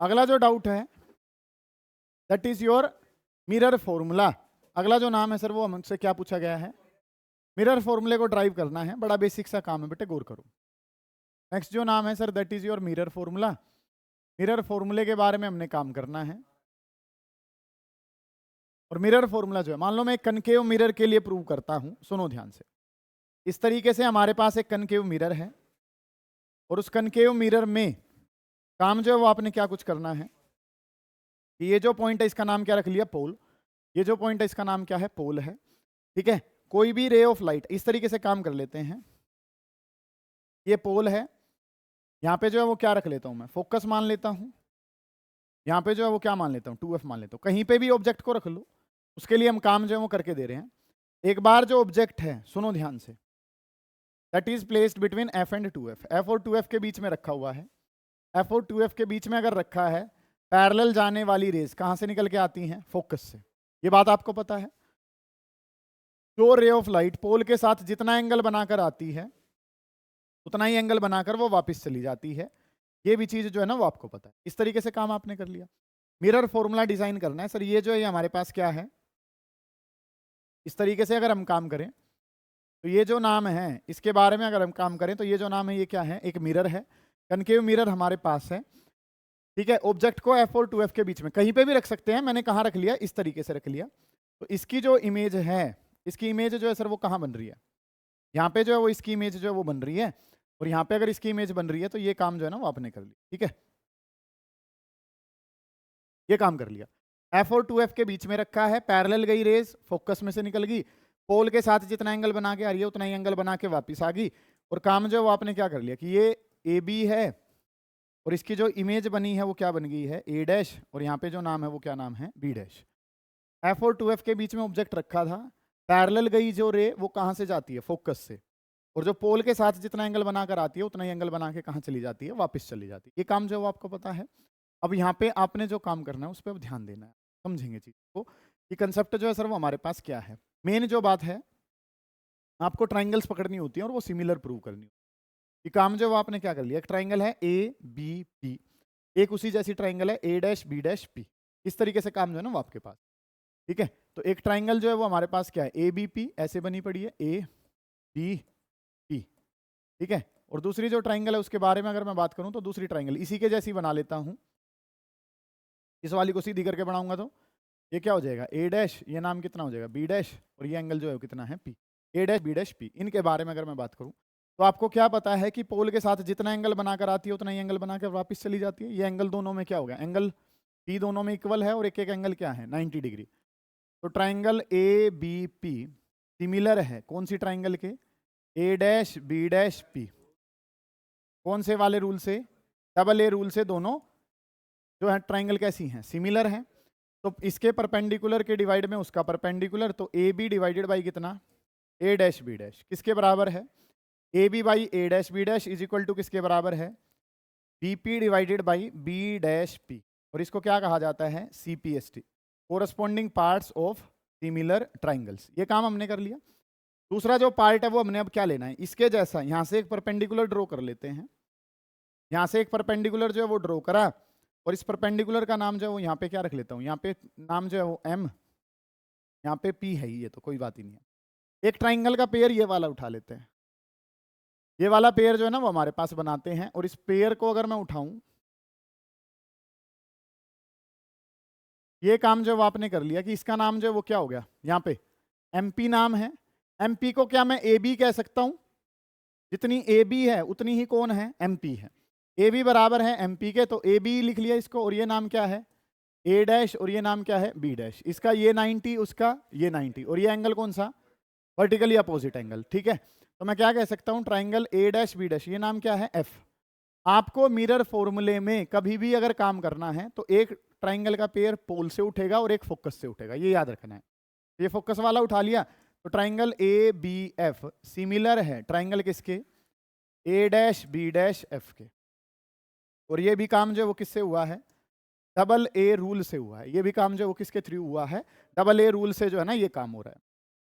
अगला जो डाउट है that is your mirror formula. अगला जो नाम है सर वो हमसे क्या पूछा गया है, मिरर फॉर्मूले को ड्राइव करना है। बड़ा बेसिक सा काम है बेटे, गौर करो। नेक्स्ट जो नाम है sir that is your mirror formula. Mirror फॉर्मूले के बारे में हमने काम करना है। और मिरर फॉर्मूला जो है, मान लो मैं एक कनकेव मिरर के लिए प्रूव करता हूं, सुनो ध्यान से। इस तरीके से हमारे पास एक कनकेव मिरर है और उस कनकेव मिरर में काम जो है वो आपने क्या कुछ करना है कि ये जो पॉइंट है इसका नाम क्या रख लिया, पोल। ये जो पॉइंट है इसका नाम क्या है, पोल है। ठीक है, कोई भी रे ऑफ लाइट इस तरीके से काम कर लेते हैं। ये पोल है, यहाँ पे जो है वो क्या रख लेता हूं मैं, फोकस मान लेता हूं। यहाँ पे जो है वो क्या मान लेता हूँ, 2f मान लेता हूँ। कहीं पे भी ऑब्जेक्ट को रख लो, उसके लिए हम काम जो है वो करके दे रहे हैं। एक बार जो ऑब्जेक्ट है, सुनो ध्यान से, that is placed between f and 2f। f और 2f के बीच में रखा हुआ है। f और 2f के बीच में अगर रखा है, पैरेलल जाने वाली रेज कहाँ से निकल के आती हैं, फोकस से। ये बात आपको पता है। जो रे ऑफ लाइट पोल के साथ जितना एंगल बनाकर आती है उतना ही एंगल बनाकर वो वापस चली जाती है। ये भी चीज जो है ना वो आपको पता है। इस तरीके से काम आपने कर लिया। मिरर फॉर्मूला डिजाइन करना है सर। ये जो है हमारे पास क्या है, इस तरीके से अगर हम काम करें तो ये जो नाम है इसके बारे में अगर हम काम करें तो ये जो नाम है ये क्या है, एक मिरर है। कनकेव मिरर हमारे पास है। ठीक है, ऑब्जेक्ट को f और 2f के बीच में कहीं पे भी रख सकते हैं। मैंने कहाँ रख लिया, इस तरीके से रख लिया। तो इसकी जो इमेज है, इसकी इमेज जो है सर वो कहाँ बन रही है, यहाँ पे जो है वो इसकी इमेज जो है वो बन रही है। और यहाँ पे अगर इसकी इमेज बन रही है तो ये काम जो है ना वो आपने कर लिया। ठीक है, ये काम कर लिया। f और 2f के बीच में रखा है, पैरेलल गई रेज, फोकस में से निकल गई, पोल के साथ जितना एंगल बना के आ रही है उतना ही एंगल बना के वापस आ गई। और काम जो है वो आपने क्या कर लिया कि ये AB है और इसकी जो इमेज बनी है वो क्या बन गई है, A'। और यहाँ पे जो नाम है वो क्या नाम है, B'। f और 2f के बीच में ऑब्जेक्ट रखा था, पैरेलल गई जो रे वो कहाँ से जाती है, फोकस से। और जो पोल के साथ जितना एंगल बनाकर आती है उतना ही एंगल बना के कहाँ चली जाती है, वापस चली जाती है। ये काम जो है वो आपको पता है। अब यहाँ पे आपने जो काम करना है उस पर ध्यान देना है, समझेंगे चीज को कि कंसेप्ट जो है सर वो हमारे पास क्या है। मेन जो बात है, आपको ट्राइंगल्स पकड़नी होती है और वो सिमिलर प्रूव करनी होती है। ये काम जो है वो आपने क्या कर लिया, एक ट्राइंगल है ABP, एक उसी जैसी ट्राइंगल है A', B', P। इस तरीके से काम जो है ना वो आपके पास। ठीक है, तो एक ट्राइंगल जो है वो हमारे पास क्या है, ABP ऐसे बनी पड़ी है, ABP। ठीक है, और दूसरी जो ट्राइंगल है उसके बारे में अगर मैं बात करूं तो दूसरी ट्राइंगल इसी के जैसी बना लेता हूं। इस वाली को सीधी करके बनाऊंगा तो ये क्या हो जाएगा, A', ये नाम कितना हो जाएगा B', और ये एंगल जो है कितना है P। A', B', P, इनके बारे में अगर मैं बात करूं तो आपको क्या पता है कि पोल के साथ जितना एंगल बनाकर आती है उतना ही एंगल बनाकर वापस चली जाती है। ये एंगल दोनों में क्या होगा, एंगल P दोनों में इक्वल है और एक एक एंगल क्या है, 90 डिग्री। तो ट्राइंगल ABP सिमिलर है कौन सी ट्राइंगल के, A', B', P। कौन से वाले रूल से, AA रूल से। दोनों जो है ट्राइंगल कैसी हैं, सिमिलर हैं। तो इसके परपेंडिकुलर के डिवाइड में उसका परपेंडिकुलर, तो AB डिवाइडेड बाई कितना, A', B' किसके बराबर है, AB by A', is equal to किसके बराबर है, BP डिवाइडेड बाई B', और इसको क्या कहा जाता है, CPST, corresponding parts of similar triangles. ये काम हमने कर लिया। दूसरा जो पार्ट है वो हमने अब क्या लेना है, इसके जैसा यहाँ से एक परपेंडिकुलर ड्रॉ कर लेते हैं। यहाँ से एक परपेंडिकुलर जो है वो ड्रॉ करा और इस परपेंडिकुलर का नाम जो है वो यहाँ पे क्या रख लेता हूँ, यहाँ पे नाम जो है वो M, यहाँ पे P है, ये तो कोई बात ही नहीं है। एक ट्राइंगल का पेयर ये वाला उठा लेते हैं। ये वाला पेयर जो है ना वो हमारे पास बनाते हैं और इस पेयर को अगर मैं उठाऊं, ये काम जो आपने कर लिया कि इसका नाम जो है वो क्या हो गया, यहाँ पे MP नाम है। MP को क्या मैं AB कह सकता हूं, जितनी AB है उतनी ही कौन है, MP है। AB बराबर है MP के, तो AB लिख लिया इसको, और ये नाम क्या है A' और ये नाम क्या है B'। इसका ये 90, उसका ये 90, और ये एंगल कौन सा, वर्टिकली अपोजिट एंगल। ठीक है, तो मैं क्या कह सकता हूँ, ट्राइंगल A' B', ये नाम क्या है F। आपको मिरर फॉर्मूले में कभी भी अगर काम करना है तो एक ट्राइंगल का पेयर पोल से उठेगा और एक फोकस से उठेगा, ये याद रखना है। ये फोकस वाला उठा लिया तो ट्राइंगल ABF सिमिलर है ट्राइंगल किसके, A', B', F के। और ये भी काम जो है वो किससे हुआ है, AA रूल से हुआ है। ये भी काम जो है वो किसके थ्रू हुआ है, AA रूल से जो है ना ये काम हो रहा है।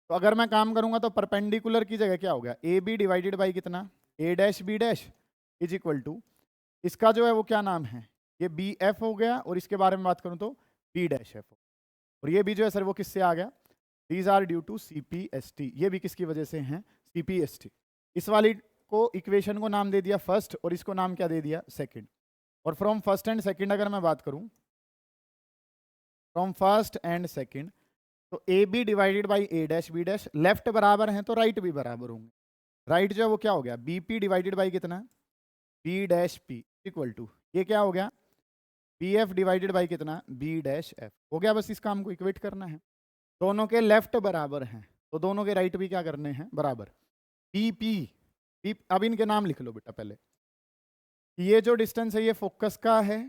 तो अगर मैं काम करूंगा तो परपेंडिकुलर की जगह क्या हो गया, AB डिवाइडेड बाई कितना, A', B' is equal to, इसका जो है वो क्या नाम है, ये बी एफ हो गया, और इसके बारे में बात करूं तो बी डैश एफ, और ये भी जो है सर वो किससे आ गया, these are due to CPST, ये भी किसकी वजह से हैं, CPST। इस वाली को इक्वेशन को नाम दे दिया फर्स्ट, और इसको नाम क्या दे दिया, सेकंड। और फ्रॉम फर्स्ट एंड सेकंड अगर मैं बात करूं, फ्रॉम फर्स्ट एंड सेकंड, तो A B divided by A dash B dash, left बराबर हैं तो राइट भी बराबर होंगे। राइट जो है वो क्या हो गया, BP डिवाइडेड बाई कितना, B dash P equal to, ये क्या हो गया, BF डिवाइडेड बाई कितना, बी डैश एफ हो गया। बस इस काम को इक्वेट करना है, दोनों के लेफ्ट बराबर हैं तो दोनों के राइट भी क्या करने हैं, बराबर। BP, अब इनके नाम लिख लो बेटा पहले। ये जो डिस्टेंस है ये फोकस का है,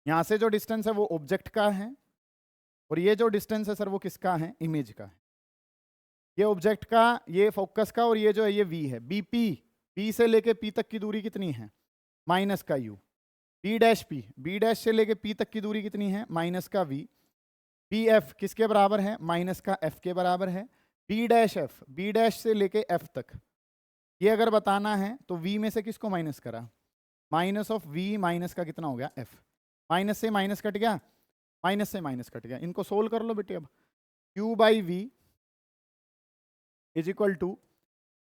यहां से जो डिस्टेंस है वो ऑब्जेक्ट का है, और ये जो डिस्टेंस है सर वो किसका है, इमेज का है। ये ऑब्जेक्ट का, ये फोकस का, और ये जो है ये V है। BP, P से लेके P तक की दूरी कितनी है, माइनस का U। B dash P, B dash से लेके P तक की दूरी कितनी है, माइनस का V। BF किसके बराबर है, माइनस का F के बराबर है। B dash F, B dash से लेके F तक, ये अगर बताना है तो V में से किसको माइनस करा, माइनस ऑफ V, माइनस का कितना हो गया F, माइनस से माइनस कट गया, माइनस से माइनस कट गया। इनको सोल्व कर लो बेटे। अब Q by V is equal to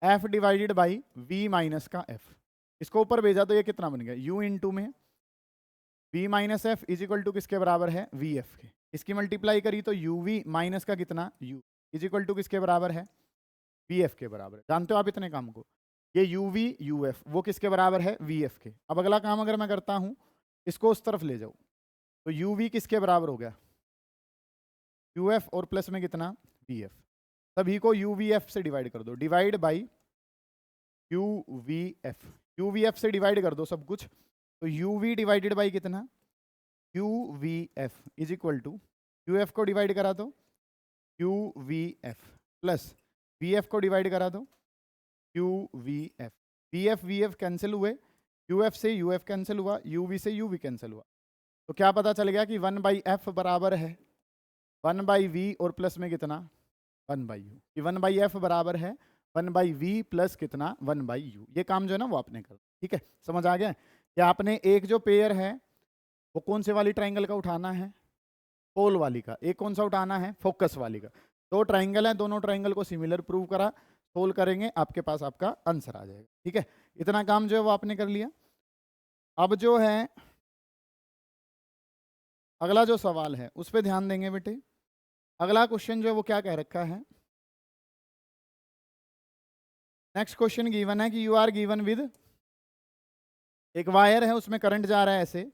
F divided by V minus का F, इसको ऊपर भेजा तो ये कितना बन गया, U इंटू में V minus F is equal to किसके बराबर है, VF के। इसकी मल्टीप्लाई करी तो UV माइनस का कितना U इज इक्वल टू किसके बराबर है, VF के बराबर है। जानते हो आप इतने काम को, ये UV UF वो किसके बराबर है, VF के। अब अगला काम अगर मैं करता हूं, इसको उस तरफ ले जाऊं, तो UV किसके बराबर हो गया, UF, और प्लस में कितना VF। सभी को UVF से डिवाइड कर दो, डिवाइड बाई UVF, UVF से डिवाइड कर दो सब कुछ, तो UV डिवाइडेड बाई कितना, UVF is equal to, UF को डिवाइड करा दो UVF, प्लस VF को डिवाइड करा दो UVF। VF VF कैंसिल हुए, UF से UF कैंसिल हुआ, UV से UV कैंसिल हुआ, तो क्या पता चल गया कि 1/f बराबर है 1/v, और प्लस में कितना 1/u, कि 1/f बराबर है 1/v प्लस कितना 1/u। ये काम जो है ना वो आपने कर, ठीक है, समझ आ गया कि आपने एक जो पेयर है वो कौन से वाली ट्राइंगल का उठाना है, पोल वाली का, एक कौन सा उठाना है, फोकस वाली का। दो ट्राइंगल है, दोनों ट्राइंगल को सिमिलर प्रूव करा, सोल्व करेंगे, आपके पास आपका आंसर आ जाएगा। ठीक है, इतना काम जो है वो आपने कर लिया। अब जो है अगला जो सवाल है उस पर ध्यान देंगे बेटे। अगला क्वेश्चन जो है वो क्या कह रखा है, नेक्स्ट क्वेश्चन गिवन है कि यू आर गिवन विद, एक वायर है उसमें करंट जा रहा है ऐसे,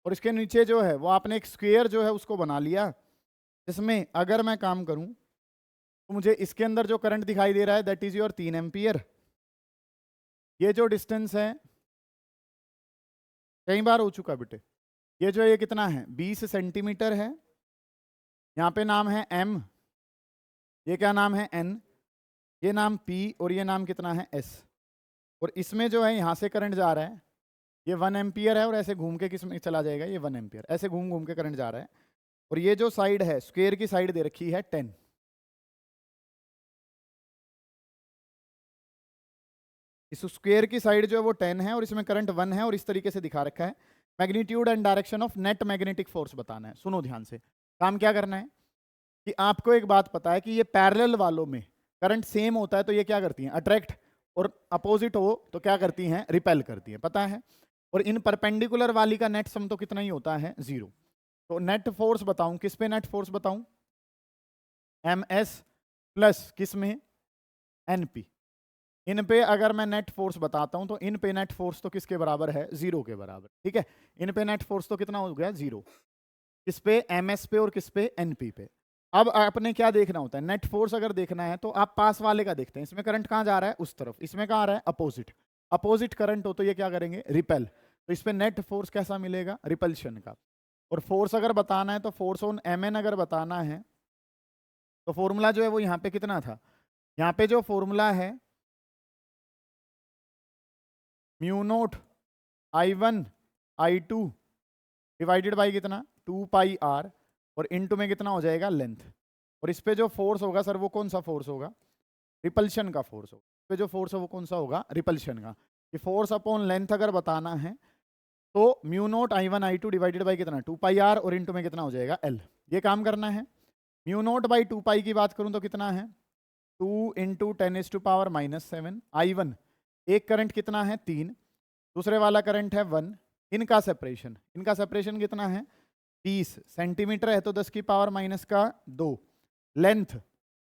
और इसके नीचे जो है वो आपने एक स्क्वायर जो है उसको बना लिया, जिसमें अगर मैं काम करूं तो मुझे इसके अंदर जो करंट दिखाई दे रहा है दैट इज योर 3 एम्पियर। ये जो डिस्टेंस है कई बार हो चुका बेटे, ये जो है ये कितना है 20 सेंटीमीटर है, यहाँ पे नाम है M, ये क्या नाम है N, ये नाम P, और ये नाम कितना है S। और इसमें जो है यहाँ से करंट जा रहा है, ये 1 एम्पियर है, और ऐसे घूम के किस में चला जाएगा, ये 1 एम्पियर, ऐसे घूम घूम के करंट जा रहा है। और ये जो साइड है स्क्वायर की साइड दे रखी है 10, इस स्क्वायर की साइड जो है वो 10 है, और इसमें करंट 1 है, और इस तरीके से दिखा रखा है। Magnitude and direction of net magnetic force बताना है। सुनो ध्यान से, काम क्या करना है कि आपको एक बात पता है कि ये पैरेलल वालों में करंट सेम होता है तो ये क्या करती हैं, अट्रैक्ट, और अपोजिट हो तो क्या करती हैं, रिपेल करती हैं, पता है। और इन परपेंडिकुलर वाली का नेट सम तो कितना ही होता है, 0। तो नेट फोर्स बताऊं, किस पे नेट फोर्स बताऊं, MS प्लस किस में, NP। इन पे अगर मैं नेट फोर्स बताता हूं तो इन पे नेट फोर्स तो किसके बराबर है, 0 के बराबर। ठीक है, इन पे नेट फोर्स तो कितना हो गया, 0, किस पे, MS पे, और किस पे, NP पे। अब आपने क्या देखना होता है, नेट फोर्स अगर देखना है तो आप पास वाले का देखते हैं, इसमें करंट कहाँ जा रहा है, उस तरफ, इसमें कहाँ आ रहा है, अपोजिट। अपोजिट करंट हो तो ये क्या करेंगे, रिपेल, तो इस पे नेट फोर्स कैसा मिलेगा, रिपल्शन का। और फोर्स अगर बताना है तो फोर्स ऑन MN अगर बताना है तो फॉर्मूला जो है वो यहाँ पे कितना था, यहाँ पे जो फॉर्मूला है μ0 I1 I2 डिवाइडेड बाई कितना 2πr, और इनटू में कितना हो जाएगा, लेंथ। और इस पे जो फोर्स होगा सर वो कौन सा फोर्स होगा, रिपल्शन का फोर्स होगा। इस पे जो फोर्स है वो कौन सा होगा, रिपल्शन का। कि फोर्स अपॉन लेंथ अगर बताना है तो mu naught I1 I2 divided by कितना 2 पाई आर और इनटू में कितना हो जाएगा L। ये काम करना है। म्यू नोट बाई 2 पाई की बात करूं तो कितना है 2 इंटू 10⁻⁻⁷ I1 एक करंट कितना है 3, दूसरे वाला करंट है 1। इनका सेपरेशन कितना है 30 सेंटीमीटर है तो 10⁻⁻2। लेंथ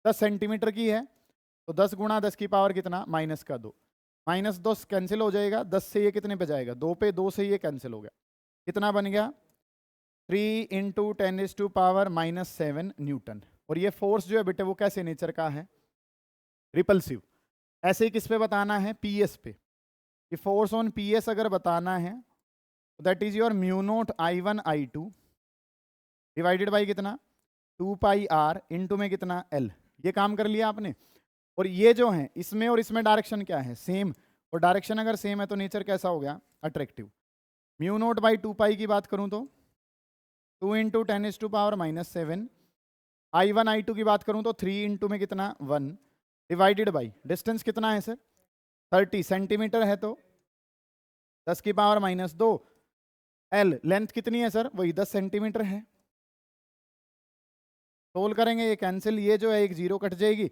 10 सेंटीमीटर की है तो 10 गुणा 10⁻⁻ कितना -2। -2 कैंसिल हो जाएगा, 10 से ये कितने पे जाएगा 2 पे, 2 से ये कैंसिल हो गया, कितना बन गया 3 इंटू 10⁻⁻7 न्यूटन। और ये फोर्स जो है बेटे वो कैसे नेचर का है रिपल्सिव। ऐसे ही किस पे बताना है पीएस पे, कि फोर्स ऑन पीएस अगर बताना है that is your mu naught I1 I2 divided by कितना 2 पाई आर इंटू में कितना L। ये काम कर लिया आपने। और ये जो है इसमें और इसमें डायरेक्शन क्या है सेम, और डायरेक्शन अगर सेम है तो नेचर कैसा हो गया अट्रैक्टिव। म्यू नोट बाई 2 पाई की बात करूं तो 2 इंटू 10⁻⁻7। I1 I2 की बात करूं तो 3 इंटू में कितना 1 डिवाइडेड बाई डिस्टेंस कितना है सर 30 सेंटीमीटर है तो 10⁻⁻2। L लेंथ कितनी है सर वही 10 सेंटीमीटर है। सोल्व करेंगे ये कैंसिल, ये जो है एक जीरो कट जाएगी,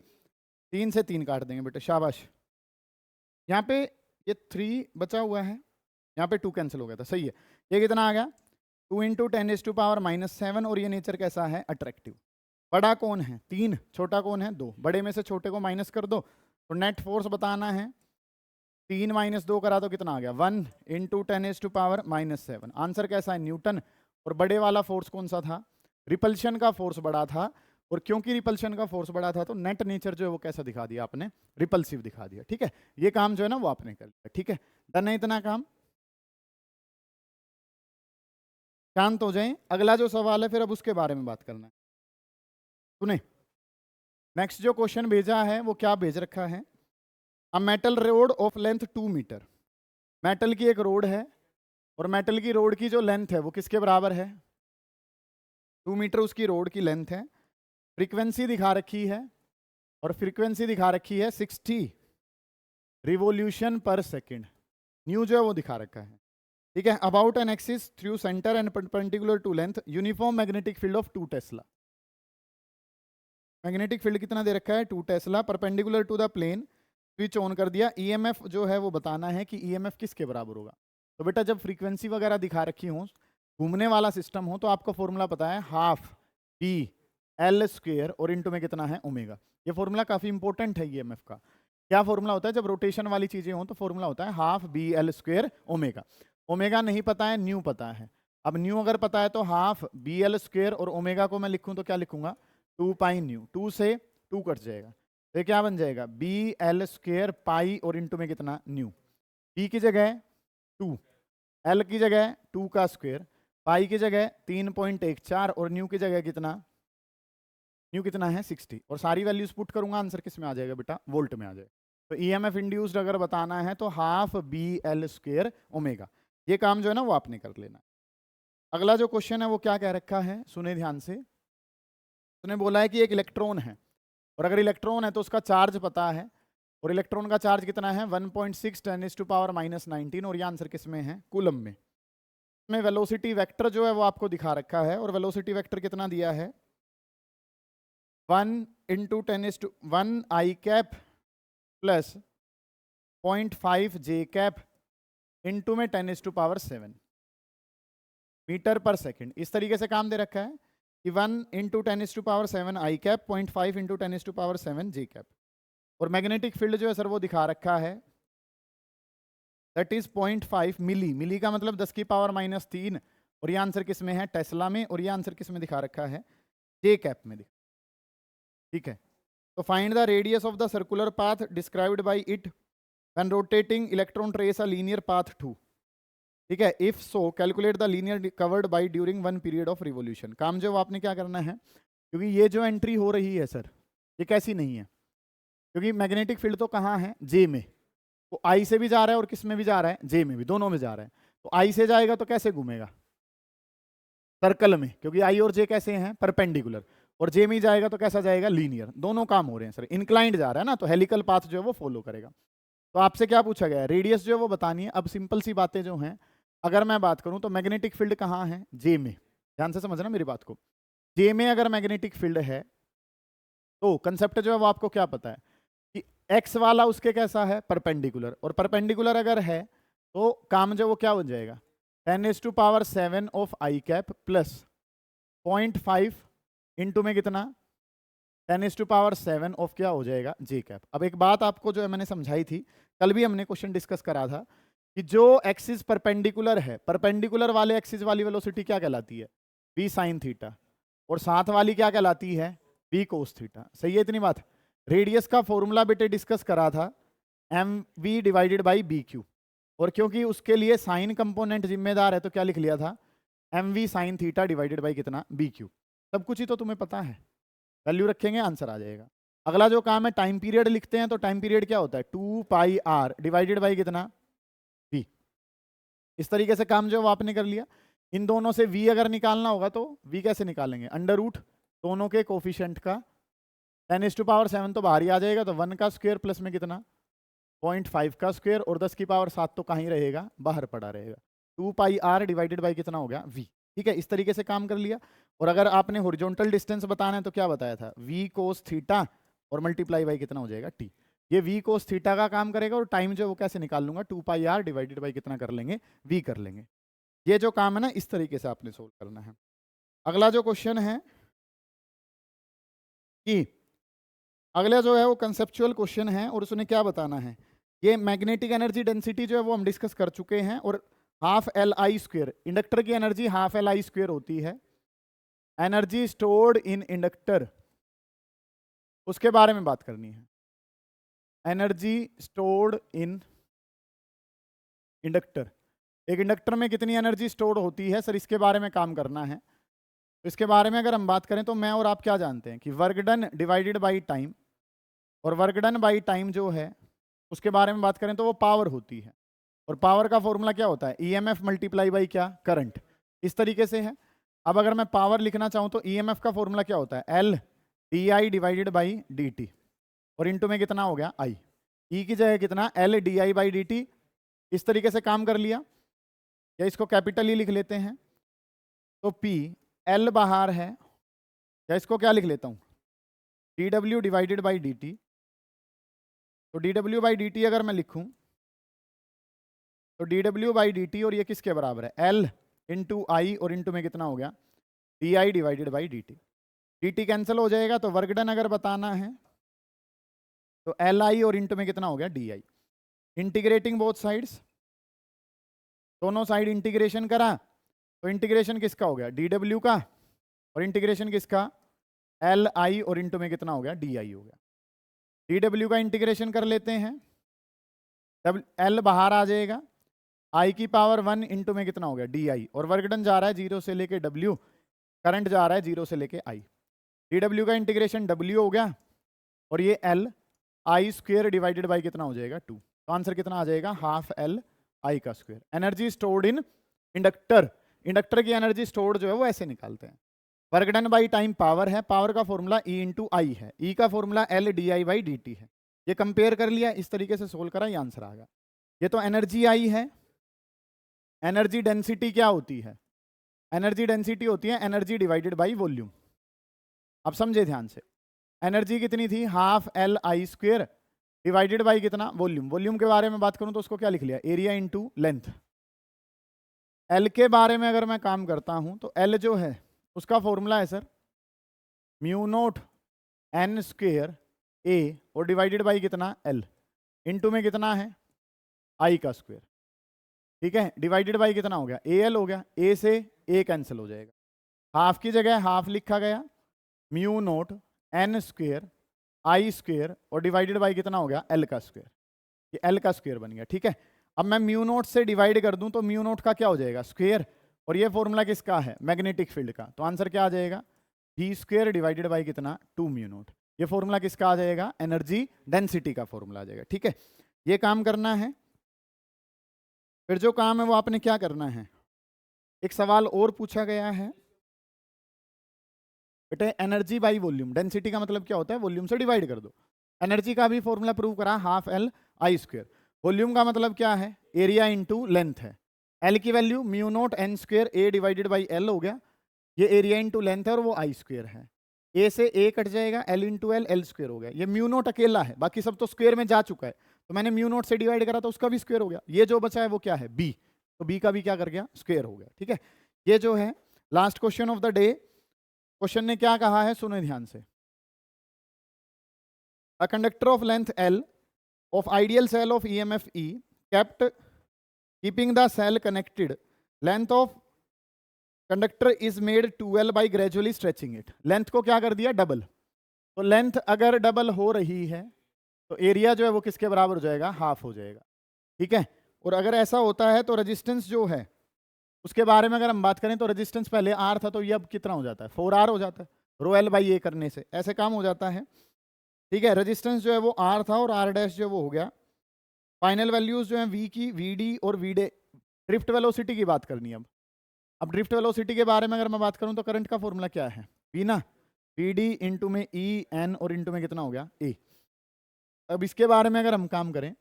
3 से 3 काट देंगे बेटे शाबाश। यहाँ पे ये 3 बचा हुआ है, यहाँ पे 2 कैंसिल हो गया था, सही है। ये कितना आ गया 2 इंटू 10⁻⁻7 और ये नेचर कैसा है अट्रैक्टिव। बड़ा कौन है 3, छोटा कौन है 2, बड़े में से छोटे को माइनस कर दो तो नेट फोर्स बताना है 3 - 2 करा तो कितना आ गया 1 इंटू 10⁻⁻7। आंसर कैसा है न्यूटन। और बड़े वाला फोर्स कौन सा था रिपल्शन का फोर्स बड़ा था, और क्योंकि रिपल्शन का फोर्स बड़ा था तो नेट नेचर जो है वो कैसा दिखा दिया आपने रिपल्सिव दिखा दिया। ठीक है, ये काम जो है ना वो आपने कर लिया। ठीक है, डन है इतना काम। शांत हो जाएं, अगला जो सवाल है फिर अब उसके बारे में बात करना है। सुने, नेक्स्ट जो क्वेश्चन भेजा है वो क्या भेज रखा है, a metal rod of length 2 metre. Metal की एक रोड है और मेटल की रोड की जो लेंथ है वो किसके बराबर है 2 मीटर उसकी रोड की लेंथ है। फ्रीक्वेंसी दिखा रखी है, और फ्रीक्वेंसी दिखा रखी है 60 रिवोल्यूशन पर सेकेंड। न्यू जो है वो दिखा रखा है। ठीक है, about an axis through centre and perpendicular to length uniform magnetic field of 2 tesla. Magnetic field कितना दे रखा है 2 tesla, perpendicular to the plane, switch on कर दिया। ईएमएफ जो है वो बताना है कि ईएमएफ किसके बराबर होगा। तो बेटा जब फ्रीक्वेंसी वगैरह दिखा रखी हो, घूमने वाला सिस्टम हो, तो आपको फॉर्मूला पता है हाफ बी एल स्क्वेयर और इनटू में कितना है ओमेगा। ये फॉर्मूला काफी इंपॉर्टेंट है ईएमएफ का। क्या फॉर्मूला होता है जब रोटेशन वाली चीजें हो तो फॉर्मूला होता है half B L square omega. Omega नहीं पता है, न्यू पता है। अब न्यू अगर पता है तो हाफ बी एल स्क्वेयर और ओमेगा को मैं लिखूं तो क्या लिखूंगा 2 पाई न्यू, 2 से 2 कट जाएगा तो ये क्या बन जाएगा बी एल स्क्वेयर पाई और इंटू में कितना न्यू। बी की जगह 2, एल की जगह 2 का स्क्वायर, पाई की जगह 3.14 और न्यू की जगह कितना, न्यू कितना है 60। और सारी वैल्यूज पुट करूंगा, आंसर किस में आ जाएगा बेटा वोल्ट में आ जाएगा। तो ईएमएफ इंड्यूस्ड अगर बताना है तो half B L square omega. ये काम जो है ना वो आपने कर लेना। अगला जो क्वेश्चन है वो क्या कह रखा है, सुने ध्यान से। उसने बोला है कि एक इलेक्ट्रॉन है, और अगर इलेक्ट्रॉन है तो उसका चार्ज पता है, और इलेक्ट्रॉन का चार्ज कितना है 1.6 10⁻⁻19, और ये आंसर किस में है कूलम में। इसमें वेलोसिटी वेक्टर जो है वो आपको दिखा रखा है, और वेलोसिटी वेक्टर कितना दिया है 1 × 10⁻1 आई कैप प्लस 0.5 जे कैप इंटू में 10⁻7 मीटर पर सेकेंड। इस तरीके से काम दे रखा है कि 1 × 10⁻7 आई कैप, 0.5 × 10⁻7 जे कैप। और मैग्नेटिक फील्ड जो है सर वो दिखा रखा है दैट इज 0.5 मिली। मिली का मतलब 10⁻⁻3, और ये आंसर किस में है टेस्ला में, और ये आंसर किस में दिखा रखा है जे कैप में। ठीक है, तो find the radius of the circular path described bye it when rotating electron trace a linear path 2। ठीक है, if so calculate the linear covered by during 1 period of revolution. काम जो आपने क्या करना है, क्योंकि ये जो एंट्री हो रही है सर ये कैसी नहीं है, क्योंकि मैग्नेटिक फील्ड तो कहाँ है जे में, वो आई से भी जा रहा है और किस में भी जा रहा है जे में भी, दोनों में जा रहा है। तो आई से जाएगा तो कैसे घूमेगा सर्कल में, क्योंकि आई और जे कैसे हैं परपेंडिकुलर, और जे में जाएगा तो कैसा जाएगा लीनियर। दोनों काम हो रहे हैं सर, इंक्लाइंड जा रहा है ना, तो हेलिकल पाथ जो है वो फॉलो करेगा। तो आपसे क्या पूछा गया है रेडियस जो है वो बतानी है। अब सिंपल सी बातें जो हैं अगर मैं बात करूं तो मैग्नेटिक फील्ड कहाँ है, जे में। ध्यान से समझना मेरी बात को। जे में अगर मैग्नेटिक फील्ड है तो कंसेप्ट जो है वो आपको क्या पता है कि एक्स वाला उसके कैसा है, परपेंडिकुलर, और परपेंडिकुलर अगर है तो काम जो वो क्या हो जाएगा, 10⁻⁷ of I cap plus 0.5 into में कितना, 10⁻⁷ ऑफ क्या हो जाएगा, जे कैप। अब एक बात आपको जो है मैंने समझाई थी, कल भी हमने क्वेश्चन डिस्कस करा था कि जो एक्सिस परपेंडिकुलर है, परपेंडिकुलर वाले एक्सिस वाली वेलोसिटी क्या कहलाती है, v sin थीटा, और साथ वाली क्या कहलाती है, v cos थीटा। सही है इतनी बात। रेडियस का फॉर्मूला बेटे डिस्कस करा था mv divided by B Q, और क्योंकि उसके लिए साइन कंपोनेंट जिम्मेदार है तो क्या लिख लिया था, mv sin theta divided by कितना, बी क्यू। सब कुछ ही तो तुम्हें पता है, वैल्यू रखेंगे आंसर आ जाएगा। अगला जो काम है टाइम पीरियड लिखते हैं, तो टाइम पीरियड क्या होता है, 2πr डिवाइडेड बाई कितना, v। इस तरीके से काम जो है वो आपने कर लिया। इन दोनों से v अगर निकालना होगा तो v कैसे निकालेंगे, अंडर रूट दोनों के कोफिशिएंट का, 10⁻⁷ तो बाहर ही आ जाएगा, तो 1 का स्क्वायर प्लस में कितना, 0.5 का स्क्वायर, और 10⁻⁷ तो कहीं रहेगा, बाहर पड़ा रहेगा। 2πr डिवाइडेड बाई कितना हो गया, v। ठीक है, इस तरीके से काम कर लिया। और अगर आपने हॉरिजॉन्टल डिस्टेंस बताना है तो क्या बताया था, v cos थीटा और मल्टीप्लाई बाई कितना हो जाएगा, t। ये v cos थीटा का काम करेगा, और टाइम जो वो कैसे निकाल लूंगा, 2πr डिवाइडेड बाई कितना कर लेंगे, v कर लेंगे। ये जो काम है ना इस तरीके से आपने सोल्व करना है। अगला जो क्वेश्चन है कि अगला जो है वो कंसेप्चुअल क्वेश्चन है, और उसने क्या बताना है, ये मैग्नेटिक एनर्जी डेंसिटी जो है वो हम डिस्कस कर चुके हैं, और half L I square, inductor की energy half L I square होती है, एनर्जी स्टोर्ड इन इंडक्टर, उसके बारे में बात करनी है। एनर्जी स्टोर्ड इन इंडक्टर, एक इंडक्टर में कितनी एनर्जी स्टोर्ड होती है सर, इसके बारे में काम करना है। तो इसके बारे में अगर हम बात करें तो मैं और आप क्या जानते हैं कि work done divided by time, और वर्क डन बाई टाइम जो है उसके बारे में बात करें तो वो पावर होती है, और पावर का फॉर्मूला क्या होता है, ईएमएफ मल्टीप्लाई बाई क्या, करंट। इस तरीके से है। अब अगर मैं पावर लिखना चाहूँ तो ईएमएफ का फॉर्मूला क्या होता है, L D I divided by D T, और इंटू में कितना हो गया, आई। ई की जगह कितना, L D I by D T. इस तरीके से काम कर लिया, या इसको कैपिटल ही लिख लेते हैं, तो पी एल बाहर है, या इसको क्या लिख लेता हूँ, D W divided by D T. तो D W by D T अगर मैं लिखूँ तो D W by D T, और ये किसके बराबर है, एल इंटू आई, और इंटू में कितना हो गया, D I divided by D T. D T cancel हो जाएगा, तो वर्क डन अगर बताना है तो एल आई, और इंटू में कितना हो गया, D I. Integrating both sides, दोनों साइड इंटीग्रेशन करा, तो इंटीग्रेशन किसका हो गया, डी डब्ल्यू का, और इंटीग्रेशन किसका, एल आई, और इंटू में कितना हो गया, डी आई हो गया। डी डब्ल्यू का इंटीग्रेशन कर लेते हैं, एल बाहर आ जाएगा, आई की पावर 1 इंटू में कितना हो गया, डी आई, और वर्क डन जा रहा है 0 से लेके डब्ल्यू, करंट जा रहा है 0 से लेके आई। डी डब्ल्यू का इंटीग्रेशन डब्ल्यू हो गया, और ये L I square divided by कितना हो जाएगा, 2। तो आंसर कितना आ जाएगा, हाफ एल आई का square. Energy stored in inductor, inductor की एनर्जी स्टोर्ड जो है वो ऐसे निकालते हैं। Work done by time power है, पावर का फॉर्मूला ई इंटू आई है, ई का formula L D I by D T है। ये कंपेयर कर लिया, इस तरीके से सोल्व करा, ये आंसर आ गया। ये तो एनर्जी आई है। एनर्जी डेंसिटी क्या होती है, एनर्जी डेंसिटी होती है एनर्जी डिवाइडेड बाई वॉल्यूम। अब समझे ध्यान से, एनर्जी कितनी थी, half L I square divided by कितना, वॉल्यूम। वॉल्यूम के बारे में बात करूं तो उसको क्या लिख लिया, एरिया इंटू लेंथ। एल के बारे में अगर मैं काम करता हूं तो एल जो है उसका फॉर्मूला है sir mu naught N square A, और डिवाइडेड बाई कितना, एल, इंटू में कितना है, आई का स्क्वेयर। ठीक है, डिवाइडेड बाई कितना हो गया, ए एल हो गया, ए से ए कैंसिल हो जाएगा, हाफ की जगह हाफ लिखा गया, mu naught N square I square, और डिवाइडेड बाई कितना हो गया, एल का स्क्वेयर। ये एल का स्क्वेयर बन गया। ठीक है, अब मैं म्यू नोट से डिवाइड कर दूं तो म्यू नोट का क्या हो जाएगा, स्क्वेयर, और ये फॉर्मूला किसका है, मैग्नेटिक फील्ड का। तो आंसर क्या आ जाएगा, v स्क्वेयर डिवाइडेड बाई कितना, 2 म्यू नोट। ये फॉर्मूला किसका आ जाएगा, एनर्जी डेंसिटी का फॉर्मूला आ जाएगा। ठीक है, ये काम करना है। फिर जो काम है वो आपने क्या करना है, एक सवाल और पूछा गया है बेटे, एनर्जी बाई वॉल्यूम। डेंसिटी का मतलब क्या होता है, वॉल्यूम से डिवाइड कर दो। एनर्जी का भी फॉर्मूला प्रूव करा, half L I square. Volume का मतलब क्या है, एरिया इंटू लेंथ है। एल की value mu naught N square A divided by L हो गया, ये एरिया इंटू लेंथ है और वो आई स्क्वेयर है, ए से ए कट जाएगा, L into L, L square हो गया। ये म्यू नोट अकेला है, बाकी सब तो स्क्वेयर में जा चुका है, तो मैंने म्यू नोट से डिवाइड करा तो उसका भी स्क्वेयर हो गया। ये जो बचा है वो क्या है, बी, तो बी का भी क्या कर गया, स्क्वेयर हो गया। ठीक है, ये जो है last question of the day. Question ने क्या कहा है, सुनो ध्यान से। A conductor of length L of ideal cell of EMF E kept keeping the cell connected, length of conductor is made 2L by gradually stretching it। Length को क्या कर दिया, डबल। तो लेंथ अगर डबल हो रही है तो एरिया जो है वो किसके बराबर हो जाएगा, हाफ हो जाएगा। ठीक है, और अगर ऐसा होता है तो रेजिस्टेंस जो है उसके बारे में अगर हम बात करें तो रेजिस्टेंस पहले आर था, तो ये अब कितना हो जाता है, 4R हो जाता है, रो एल बाई ए करने से ऐसे काम हो जाता है। ठीक है, रेजिस्टेंस जो है वो आर था और आर डैश जो वो हो गया। फाइनल वैल्यूज जो है वी की, वी डी और वी डे। ड्रिफ्ट वेलोसिटी की बात करनी है अब ड्रिफ्ट वेलोसिटी के बारे में अगर मैं बात करूं तो करंट का फॉर्मूला क्या है, वी ना, वी डी इंटू में ई एन और इंटू में कितना हो गया, ए। अब इसके बारे में अगर हम काम करें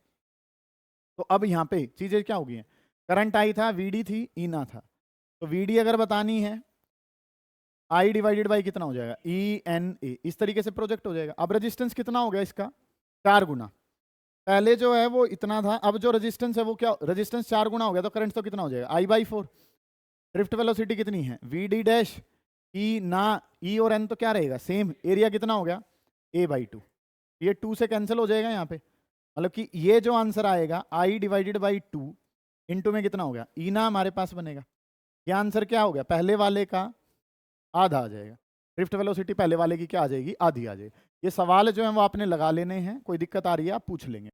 तो अब यहाँ पे चीजें क्या हो गई हैं, करंट आई था, वी डी थी, ई ना था, तो वी डी अगर बतानी है आई डिवाइडेड बाई कितना हो जाएगा, ई एन ए, इस तरीके से प्रोजेक्ट हो जाएगा। अब रेजिस्टेंस कितना हो गया इसका, 4 गुना, पहले जो है वो इतना था, अब जो रेजिस्टेंस है वो क्या, रेजिस्टेंस 4 गुना हो गया, तो करंट तो कितना हो जाएगा, आई बाई 4। ड्रिफ्ट वेलोसिटी कितनी है, वी डी डैश, ई ना, ई और एन तो क्या रहेगा सेम, एरिया कितना हो गया, ए बाई 2। ये 2 से कैंसिल हो जाएगा यहाँ पे, मतलब कि ये जो आंसर आएगा आई डिवाइडेड बाई 2 इंटू में कितना हो गया, ई ना हमारे पास बनेगा। ये आंसर क्या हो गया, पहले वाले का आधा आ जाएगा। ड्रिफ्ट वेलोसिटी पहले वाले की क्या आ जाएगी, आधी आ जाएगी। ये सवाल जो है वो आपने लगा लेने हैं, कोई दिक्कत आ रही है आप पूछ लेंगे।